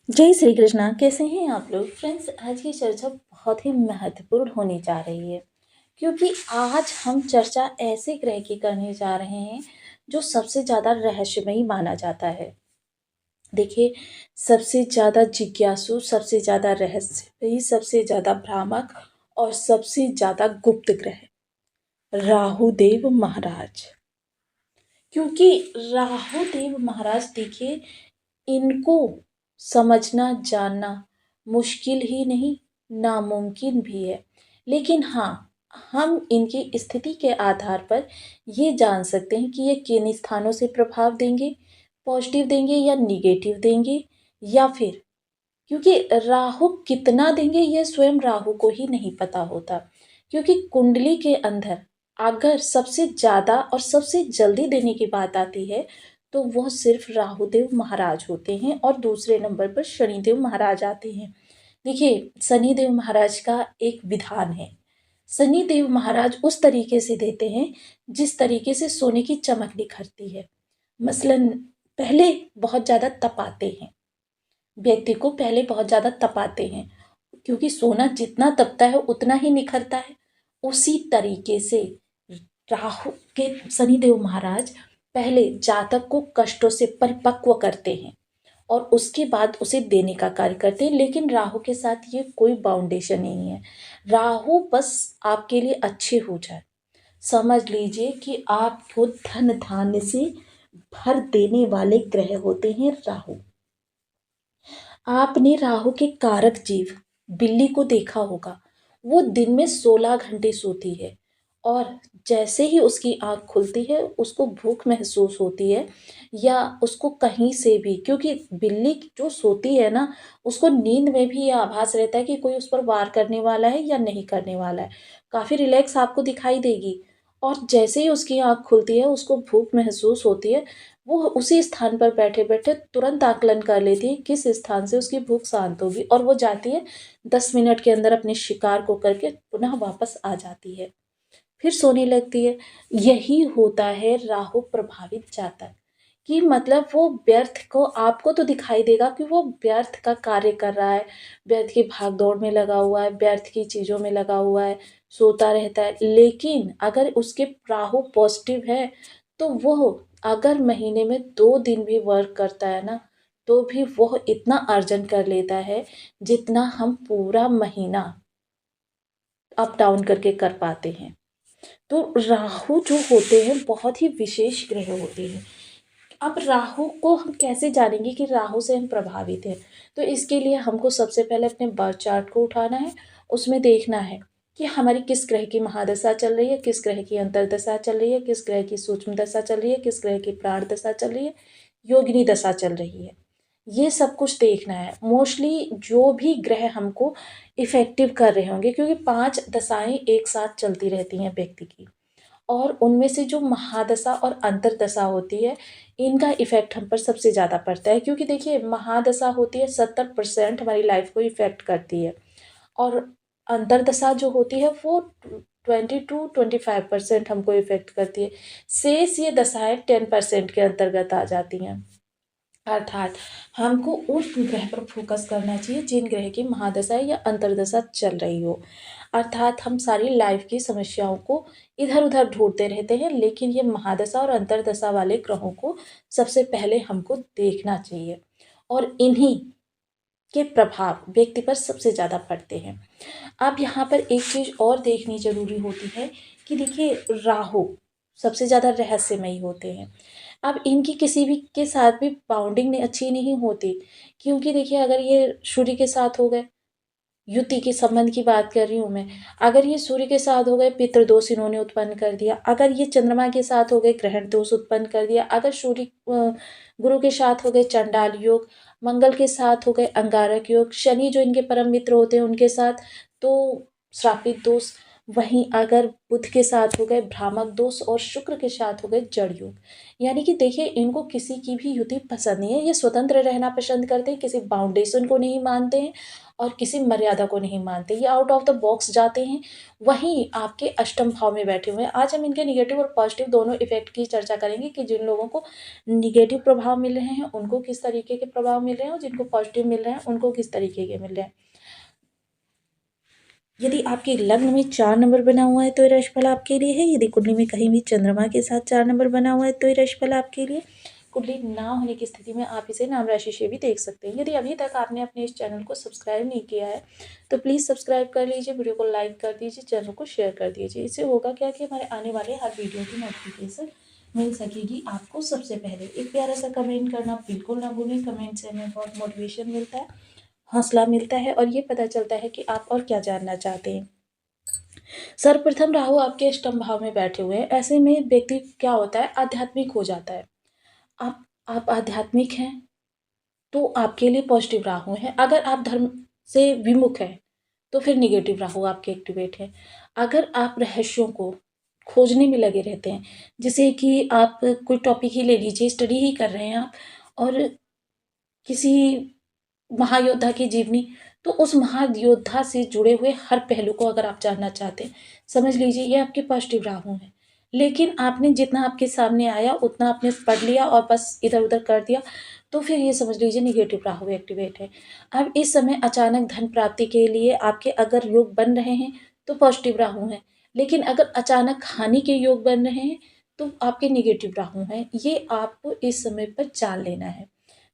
जय श्री कृष्णा। कैसे हैं आप लोग फ्रेंड्स। आज की चर्चा बहुत ही महत्वपूर्ण होने जा रही है, क्योंकि आज हम चर्चा ऐसे ग्रह की करने जा रहे हैं जो सबसे ज़्यादा रहस्यमयी माना जाता है। देखिए, सबसे ज़्यादा जिज्ञासु, सबसे ज़्यादा रहस्यमयी, सबसे ज़्यादा भ्रामक और सबसे ज़्यादा गुप्त ग्रह राहु देव महाराज। क्योंकि राहु देव महाराज, देखिए, इनको समझना जानना मुश्किल ही नहीं, नामुमकिन भी है। लेकिन हाँ, हम इनकी स्थिति के आधार पर ये जान सकते हैं कि ये किन स्थानों से प्रभाव देंगे, पॉजिटिव देंगे या निगेटिव देंगे, या फिर क्योंकि राहु कितना देंगे ये स्वयं राहु को ही नहीं पता होता। क्योंकि कुंडली के अंदर अगर सबसे ज़्यादा और सबसे जल्दी देने की बात आती है तो वह सिर्फ राहुदेव महाराज होते हैं और दूसरे नंबर पर शनिदेव महाराज आते हैं। देखिए, शनिदेव महाराज का एक विधान है। शनिदेव महाराज उस तरीके से देते हैं जिस तरीके से सोने की चमक निखरती है। मसलन पहले बहुत ज़्यादा तपाते हैं, व्यक्ति को पहले बहुत ज़्यादा तपाते हैं, क्योंकि सोना जितना तपता है उतना ही निखरता है। उसी तरीके से राहु के शनिदेव महाराज पहले जातक को कष्टों से परिपक्व करते हैं और उसके बाद उसे देने का कार्य करते हैं। लेकिन राहु के साथ ये कोई बाउंडेशन नहीं है। राहु बस आपके लिए अच्छे हो जाए, समझ लीजिए कि आपको धन धान्य से भर देने वाले ग्रह होते हैं राहु। आपने राहु के कारक जीव बिल्ली को देखा होगा। वो दिन में 16 घंटे सोती है और जैसे ही उसकी आंख खुलती है उसको भूख महसूस होती है, या उसको कहीं से भी, क्योंकि बिल्ली जो सोती है ना, उसको नींद में भी ये आभास रहता है कि कोई उस पर वार करने वाला है या नहीं करने वाला है। काफ़ी रिलैक्स आपको दिखाई देगी और जैसे ही उसकी आंख खुलती है उसको भूख महसूस होती है। वो उसी स्थान पर बैठे बैठे तुरंत आकलन कर लेती है किस स्थान से उसकी भूख शांत होगी और वो जाती है 10 मिनट के अंदर अपने शिकार को करके पुनः वापस आ जाती है, फिर सोने लगती है। यही होता है राहु प्रभावित जातक कि मतलब वो व्यर्थ को, आपको तो दिखाई देगा कि वो व्यर्थ का कार्य कर रहा है, व्यर्थ की भाग दौड़ में लगा हुआ है, व्यर्थ की चीज़ों में लगा हुआ है, सोता रहता है। लेकिन अगर उसके राहु पॉजिटिव है तो वो अगर महीने में 2 दिन भी वर्क करता है ना, तो भी वह इतना अर्जन कर लेता है जितना हम पूरा महीना अप डाउन करके कर पाते हैं। तो राहु जो होते हैं बहुत ही विशेष ग्रह होते हैं। अब राहु को हम कैसे जानेंगे कि राहु से हम प्रभावित हैं? तो इसके लिए हमको सबसे पहले अपने बर्थ चार्ट को उठाना है, उसमें देखना है कि हमारी किस ग्रह की महादशा चल रही है, किस ग्रह की अंतर्दशा चल रही है, किस ग्रह की सूक्ष्म दशा चल रही है, किस ग्रह की प्राण दशा चल रही है, योगिनी दशा चल रही है। ये सब कुछ देखना है। मोस्टली जो भी ग्रह हमको इफ़ेक्टिव कर रहे होंगे, क्योंकि 5 दशाएँ एक साथ चलती रहती हैं व्यक्ति की, और उनमें से जो महादशा और अंतर्दशा होती है, इनका इफ़ेक्ट हम पर सबसे ज़्यादा पड़ता है। क्योंकि देखिए, महादशा होती है 70% हमारी लाइफ को इफ़ेक्ट करती है, और अंतर्दशा जो होती है वो 20 to 25% हमको इफ़ेक्ट करती है। शेष ये दशाएँ 10% के अंतर्गत आ जाती हैं। अर्थात हमको उस ग्रह पर फोकस करना चाहिए जिन ग्रह की महादशा या अंतर्दशा चल रही हो। अर्थात हम सारी लाइफ की समस्याओं को इधर उधर ढूंढते रहते हैं, लेकिन ये महादशा और अंतर्दशा वाले ग्रहों को सबसे पहले हमको देखना चाहिए, और इन्हीं के प्रभाव व्यक्ति पर सबसे ज़्यादा पड़ते हैं। अब यहाँ पर एक चीज़ और देखनी ज़रूरी होती है कि देखिए, राहु सबसे ज़्यादा रहस्यमयी होते हैं। अब इनकी किसी भी के साथ भी बाउंडिंग अच्छी नहीं होती, क्योंकि देखिए, अगर ये सूर्य के साथ हो गए, युति के संबंध की बात कर रही हूँ मैं, अगर ये सूर्य के साथ हो गए, पितृदोष इन्होंने उत्पन्न कर दिया। अगर ये चंद्रमा के साथ हो गए, ग्रहण दोष उत्पन्न कर दिया। अगर सूर्य गुरु के साथ हो गए, चंडाल योग। मंगल के साथ हो गए, अंगारक योग। शनि जो इनके परम मित्र होते हैं उनके साथ, तो श्रापित दोष। वहीं अगर बुध के साथ हो गए भ्रामक दोष और शुक्र के साथ हो गए जड़ योग, यानी कि देखिए इनको किसी की भी युति पसंद नहीं है, ये स्वतंत्र रहना पसंद करते हैं, किसी बाउंडेशन को नहीं मानते हैं और किसी मर्यादा को नहीं मानते, ये आउट ऑफ द बॉक्स जाते हैं। वहीं आपके अष्टम भाव में बैठे हुए हैं। आज हम इनके निगेटिव और पॉजिटिव दोनों इफेक्ट की चर्चा करेंगे कि जिन लोगों को निगेटिव प्रभाव मिल रहे हैं उनको किस तरीके के प्रभाव मिल रहे हैं और जिनको पॉजिटिव मिल रहे हैं उनको किस तरीके के मिल रहे हैं। यदि आपके लग्न में 4 नंबर बना हुआ है तो ये राशिफल आपके लिए है। यदि कुंडली में कहीं भी चंद्रमा के साथ 4 नंबर बना हुआ है तो ये राशिफल आपके लिए। कुंडली ना होने की स्थिति में आप इसे नाम राशि से भी देख सकते हैं। यदि अभी तक आपने अपने इस चैनल को सब्सक्राइब नहीं किया है तो प्लीज़ सब्सक्राइब कर लीजिए, वीडियो को लाइक कर दीजिए, चैनल को शेयर कर दीजिए। इससे होगा क्या कि हमारे आने वाले हर वीडियो की नोटिफिकेशन मिल सकेगी आपको सबसे पहले। एक प्यारा सा कमेंट करना बिल्कुल ना भूलें, कमेंट से हमें बहुत मोटिवेशन मिलता है, हौसला मिलता है और ये पता चलता है कि आप और क्या जानना चाहते हैं। सर्वप्रथम राहु आपके अष्टम भाव में बैठे हुए हैं। ऐसे में व्यक्ति क्या होता है, आध्यात्मिक हो जाता है। आप आध्यात्मिक हैं तो आपके लिए पॉजिटिव राहु है। अगर आप धर्म से विमुख हैं तो फिर निगेटिव राहु आपके एक्टिवेट है। अगर आप रहस्यों को खोजने में लगे रहते हैं, जैसे कि आप कोई टॉपिक ही ले लीजिए, स्टडी ही कर रहे हैं आप और किसी महायोद्धा की जीवनी, तो उस महायोद्धा से जुड़े हुए हर पहलू को अगर आप जानना चाहते हैं, समझ लीजिए ये आपके पॉजिटिव राहु हैं। लेकिन आपने जितना आपके सामने आया उतना आपने पढ़ लिया और बस इधर उधर कर दिया, तो फिर ये समझ लीजिए निगेटिव राहु एक्टिवेट है। अब इस समय अचानक धन प्राप्ति के लिए आपके अगर योग बन रहे हैं तो पॉजिटिव राहु हैं, लेकिन अगर अचानक हानि के योग बन रहे हैं तो आपके निगेटिव राहु हैं। ये आपको इस समय पर जान लेना है।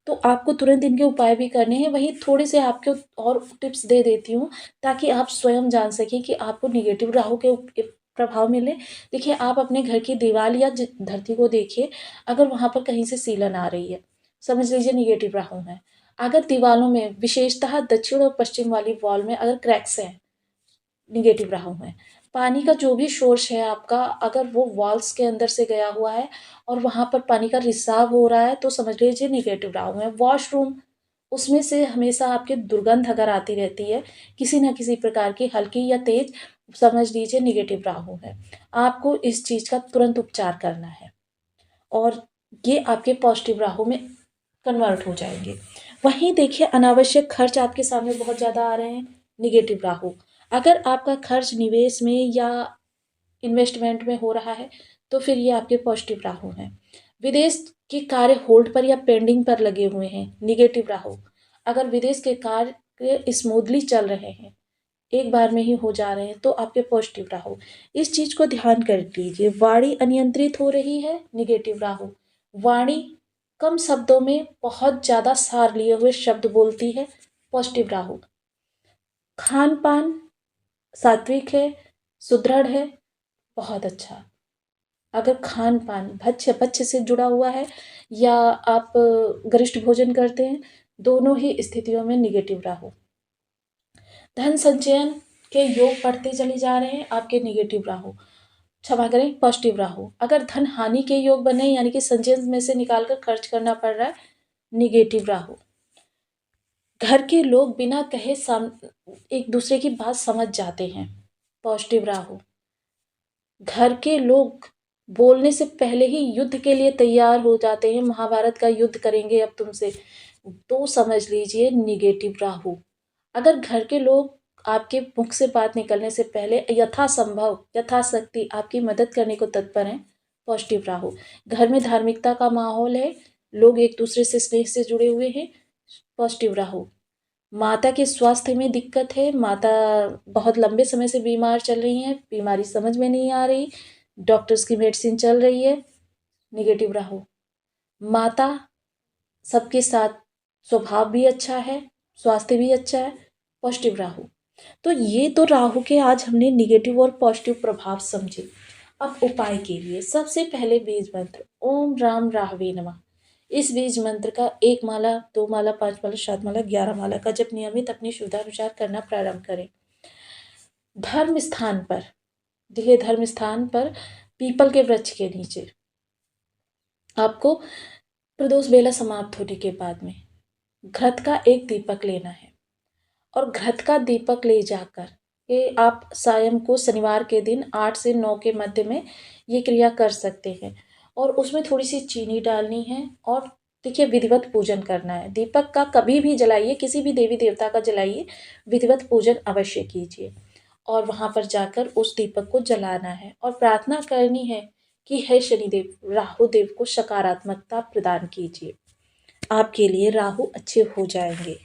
तो आपको तुरंत इनके उपाय भी करने हैं। वहीं थोड़े से आपको और टिप्स दे देती हूँ ताकि आप स्वयं जान सकें कि आपको निगेटिव राहु के प्रभाव मिले। देखिए आप अपने घर की दीवार या धरती को देखिए, अगर वहाँ पर कहीं से सीलन आ रही है, समझ लीजिए निगेटिव राहु है। अगर दीवारों में विशेषतः दक्षिण और पश्चिम वाली वॉल में अगर क्रैक्स हैं, निगेटिव राहु है। पानी का जो भी सोर्स है आपका, अगर वो वॉल्स के अंदर से गया हुआ है और वहाँ पर पानी का रिसाव हो रहा है तो समझ लीजिए निगेटिव राहु है। वॉशरूम, उसमें से हमेशा आपके दुर्गंध अगर आती रहती है किसी न किसी प्रकार की, हल्की या तेज, समझ लीजिए निगेटिव राहु है। आपको इस चीज़ का तुरंत उपचार करना है और ये आपके पॉजिटिव राहु में कन्वर्ट हो जाएंगे। वहीं देखिए अनावश्यक खर्च आपके सामने बहुत ज़्यादा आ रहे हैं, निगेटिव राहु। अगर आपका खर्च निवेश में या इन्वेस्टमेंट में हो रहा है तो फिर ये आपके पॉजिटिव राहु हैं। विदेश के कार्य होल्ड पर या पेंडिंग पर लगे हुए हैं, निगेटिव राहु। अगर विदेश के कार्य स्मूथली चल रहे हैं, एक बार में ही हो जा रहे हैं, तो आपके पॉजिटिव राहु। इस चीज़ को ध्यान कर लीजिए। वाणी अनियंत्रित हो रही है, निगेटिव राहु। वाणी कम शब्दों में बहुत ज़्यादा सार लिए हुए शब्द बोलती है, पॉजिटिव राहु। खान पान सात्विक है, सुदृढ़ है, बहुत अच्छा। अगर खान पान भक्ष्य पक्ष से जुड़ा हुआ है या आप गरिष्ठ भोजन करते हैं, दोनों ही स्थितियों में निगेटिव राहु। धन संचयन के योग बढ़ते चले जा रहे हैं, आपके निगेटिव राहु, क्षमा करें पॉजिटिव राहु। अगर धन हानि के योग बने यानी कि संचयन में से निकालकर खर्च करना पड़ रहा है, निगेटिव राहु। घर के लोग बिना कहे एक दूसरे की बात समझ जाते हैं, पॉजिटिव राहु। घर के लोग बोलने से पहले ही युद्ध के लिए तैयार हो जाते हैं, महाभारत का युद्ध करेंगे अब तुमसे, तो समझ लीजिए निगेटिव राहु। अगर घर के लोग आपके मुख से बात निकलने से पहले यथासंभव यथाशक्ति आपकी मदद करने को तत्पर हैं, पॉजिटिव राहु। घर में धार्मिकता का माहौल है, लोग एक दूसरे से स्नेह से जुड़े हुए हैं, पॉजिटिव राहु। माता के स्वास्थ्य में दिक्कत है, माता बहुत लंबे समय से बीमार चल रही हैं, बीमारी समझ में नहीं आ रही, डॉक्टर्स की मेडिसिन चल रही है, निगेटिव राहु। माता सबके साथ स्वभाव भी अच्छा है, स्वास्थ्य भी अच्छा है, पॉजिटिव राहु। तो ये तो राहु के आज हमने निगेटिव और पॉजिटिव प्रभाव समझे। अब उपाय के लिए सबसे पहले बीज मंत्र ओम राम राहवे नमः। इस बीज मंत्र का 1 माला, 2 माला, 5 माला, 7 माला, 11 माला का जब नियमित अपनी सुविधानुसार करना प्रारंभ करें। धर्म स्थान पर, देखिए धर्म स्थान पर पीपल के वृक्ष के नीचे आपको प्रदोष बेला समाप्त होने के बाद में घृत का एक दीपक लेना है और घृत का दीपक ले जाकर ये आप सायं को शनिवार के दिन 8 से 9 के मध्य में ये क्रिया कर सकते हैं। और उसमें थोड़ी-सी चीनी डालनी है और देखिए विधिवत पूजन करना है। दीपक का कभी भी जलाइए, किसी भी देवी-देवता का जलाइए, विधिवत पूजन अवश्य कीजिए। और वहाँ पर जाकर उस दीपक को जलाना है और प्रार्थना करनी है कि हे शनिदेव, राहु देव को सकारात्मकता प्रदान कीजिए। आपके लिए राहु अच्छे हो जाएँगे।